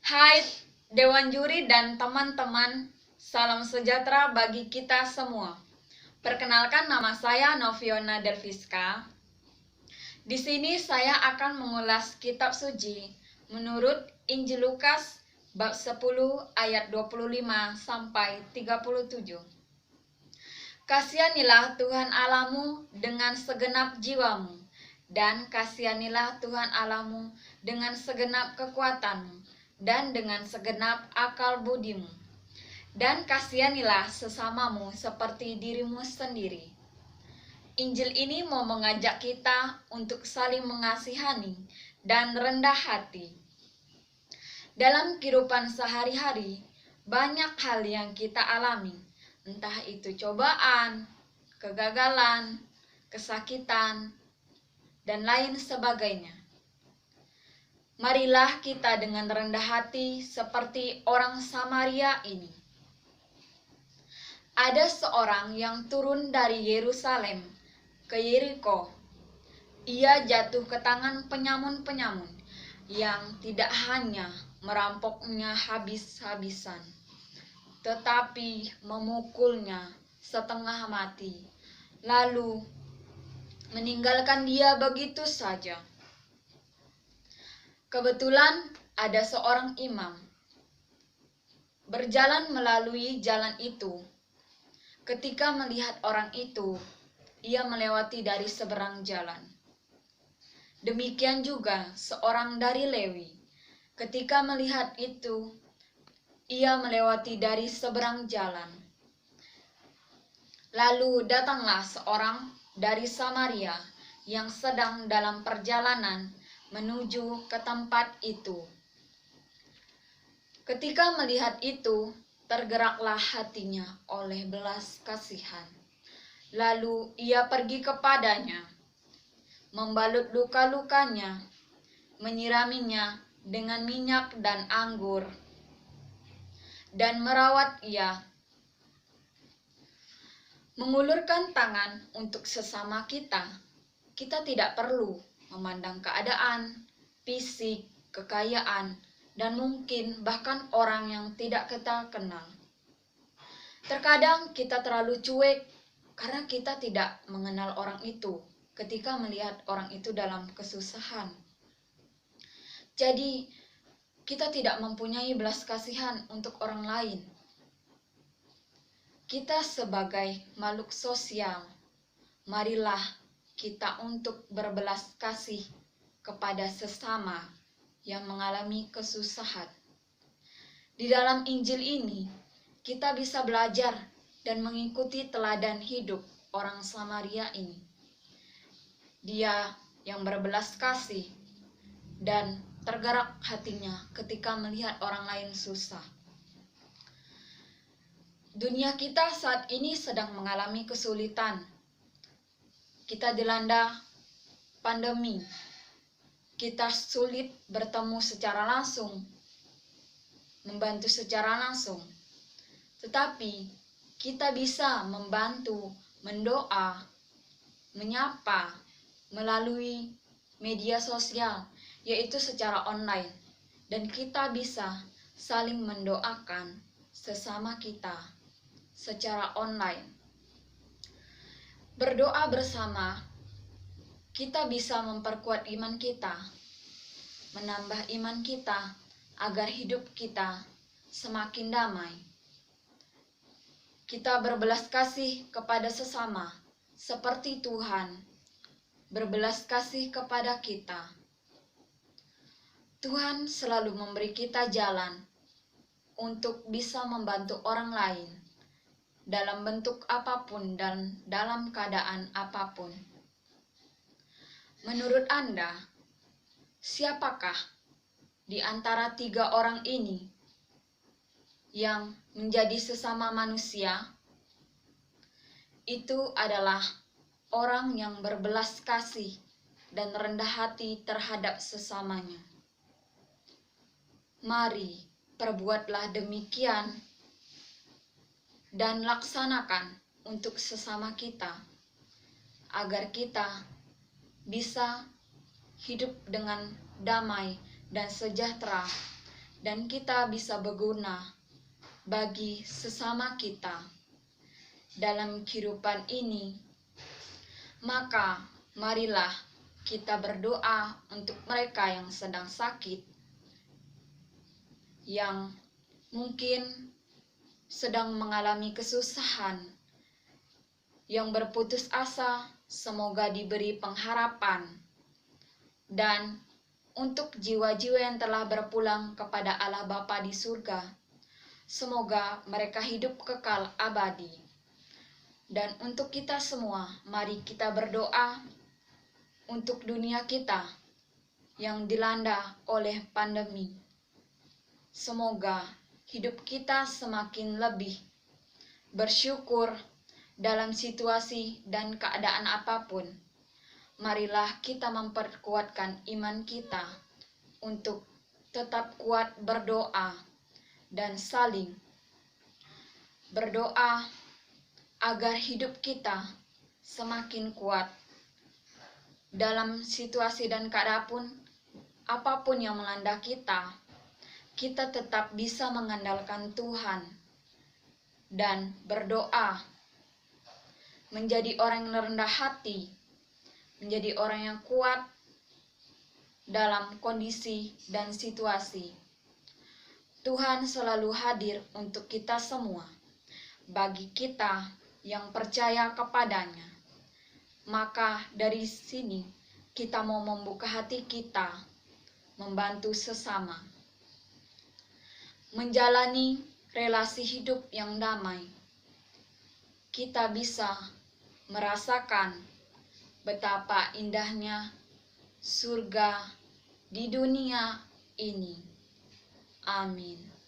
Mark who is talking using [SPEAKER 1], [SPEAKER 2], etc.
[SPEAKER 1] Hai Dewan Juri dan teman-teman, salam sejahtera bagi kita semua. Perkenalkan, nama saya Noviona Derviska. Di sini saya akan mengulas kitab suci menurut Injil Lukas bab 10 ayat 25 sampai 37. Kasihanilah Tuhan Allahmu dengan segenap jiwamu, dan kasihanilah Tuhan Allahmu dengan segenap kekuatanmu, dan dengan segenap akal budimu. Dan kasihanilah sesamamu seperti dirimu sendiri. Injil ini mau mengajak kita untuk saling mengasihani dan rendah hati. Dalam kehidupan sehari-hari, banyak hal yang kita alami, entah itu cobaan, kegagalan, kesakitan, dan lain sebagainya. Marilah kita dengan rendah hati seperti orang Samaria ini. Ada seorang yang turun dari Yerusalem ke Yeriko. Ia jatuh ke tangan penyamun-penyamun yang tidak hanya merampoknya habis-habisan, tetapi memukulnya setengah mati, lalu meninggalkan dia begitu saja. Kebetulan ada seorang imam berjalan melalui jalan itu. Ketika melihat orang itu, ia melewati dari seberang jalan. Demikian juga seorang dari Lewi. Ketika melihat itu, ia melewati dari seberang jalan. Lalu datanglah seorang dari Samaria yang sedang dalam perjalanan menuju ke tempat itu. Ketika melihat itu, tergeraklah hatinya oleh belas kasihan. Lalu ia pergi kepadanya, membalut luka-lukanya, menyiraminya dengan minyak dan anggur, dan merawat ia. Mengulurkan tangan untuk sesama kita, kita tidak perlu memandang keadaan, fisik, kekayaan, dan mungkin bahkan orang yang tidak kita kenal. Terkadang kita terlalu cuek karena kita tidak mengenal orang itu ketika melihat orang itu dalam kesusahan. Jadi, kita tidak mempunyai belas kasihan untuk orang lain. Kita sebagai makhluk sosial, marilah kita untuk berbelas kasih kepada sesama yang mengalami kesusahan. Di dalam Injil ini, kita bisa belajar dan mengikuti teladan hidup orang Samaria ini. Dia yang berbelas kasih dan tergerak hatinya ketika melihat orang lain susah. Dunia kita saat ini sedang mengalami kesulitan. Kita dilanda pandemi. Kita sulit bertemu secara langsung, membantu secara langsung. Tetapi kita bisa membantu, mendoa, menyapa melalui media sosial, yaitu secara online. Dan kita bisa saling mendoakan sesama kita secara online. Berdoa bersama, kita bisa memperkuat iman kita, menambah iman kita agar hidup kita semakin damai. Kita berbelas kasih kepada sesama seperti Tuhan berbelas kasih kepada kita. Tuhan selalu memberi kita jalan untuk bisa membantu orang lain dalam bentuk apapun dan dalam keadaan apapun. Menurut Anda, siapakah di antara 3 orang ini yang menjadi sesama manusia? Itu adalah orang yang berbelas kasih dan rendah hati terhadap sesamanya. Mari perbuatlah demikian dan laksanakan untuk sesama kita, agar kita bisa hidup dengan damai dan sejahtera dan kita bisa berguna bagi sesama kita dalam kehidupan ini. Maka marilah kita berdoa untuk mereka yang sedang sakit, yang mungkin sedang mengalami kesusahan, yang berputus asa, semoga diberi pengharapan. Dan untuk jiwa-jiwa yang telah berpulang kepada Allah Bapa di surga, semoga mereka hidup kekal abadi. Dan untuk kita semua, mari kita berdoa untuk dunia kita yang dilanda oleh pandemi. Semoga hidup kita semakin lebih bersyukur dalam situasi dan keadaan apapun. Marilah kita memperkuatkan iman kita untuk tetap kuat berdoa dan saling berdoa agar hidup kita semakin kuat dalam situasi dan keadaan apapun yang melanda kita. Kita tetap bisa mengandalkan Tuhan dan berdoa, menjadi orang yang rendah hati, menjadi orang yang kuat dalam kondisi dan situasi. Tuhan selalu hadir untuk kita semua, bagi kita yang percaya kepadanya. Maka dari sini kita mau membuka hati kita, membantu sesama, menjalani relasi hidup yang damai. Kita bisa merasakan betapa indahnya surga di dunia ini. Amin.